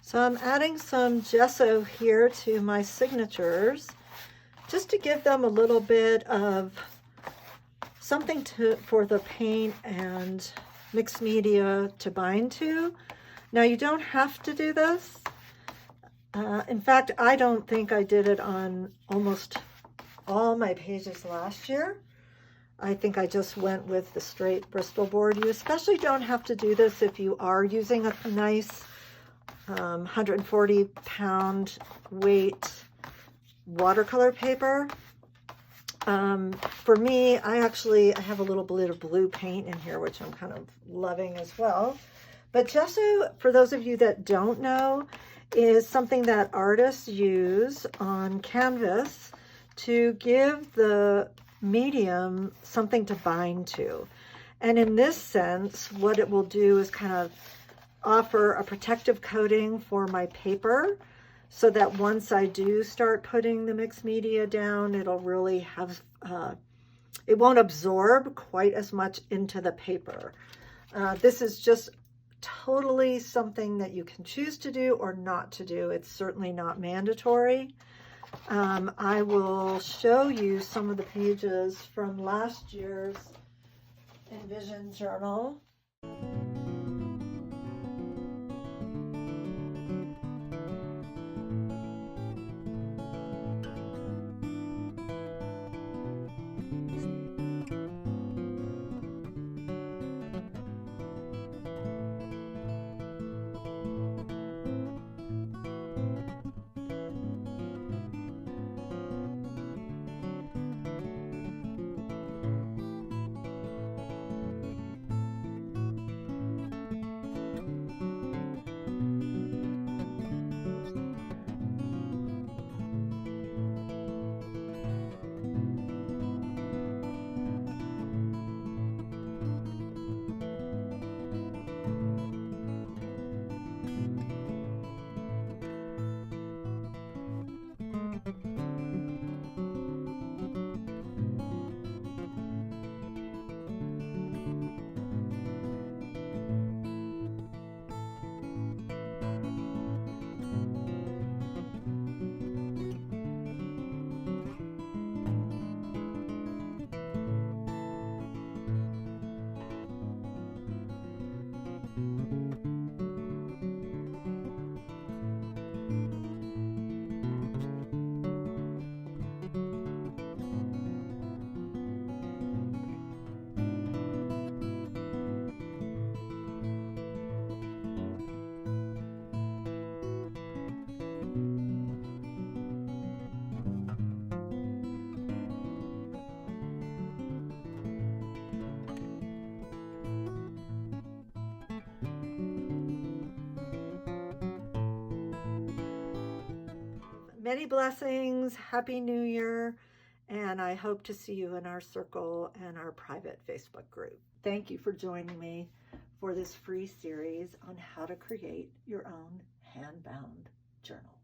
So I'm adding some gesso here to my signatures just to give them a little bit of something for the paint and mixed media to bind to. Now you don't have to do this. In fact, I don't think I did it on almost all my pages last year. I think I just went with the straight Bristol board. You especially don't have to do this if you are using a nice 140-pound weight watercolor paper. For me, I have a little bit of blue paint in here, which I'm kind of loving as well. But gesso, for those of you that don't know, is something that artists use on canvas to give the medium something to bind to. And in this sense, what it will do is kind of offer a protective coating for my paper, so that once I do start putting the mixed media down, it'll really have, it won't absorb quite as much into the paper. This is just totally something that you can choose to do or not to do. It's certainly not mandatory. I will show you some of the pages from last year's Envision journal. Many blessings, Happy New Year, and I hope to see you in our circle and our private Facebook group. Thank you for joining me for this free series on how to create your own hand-bound journal.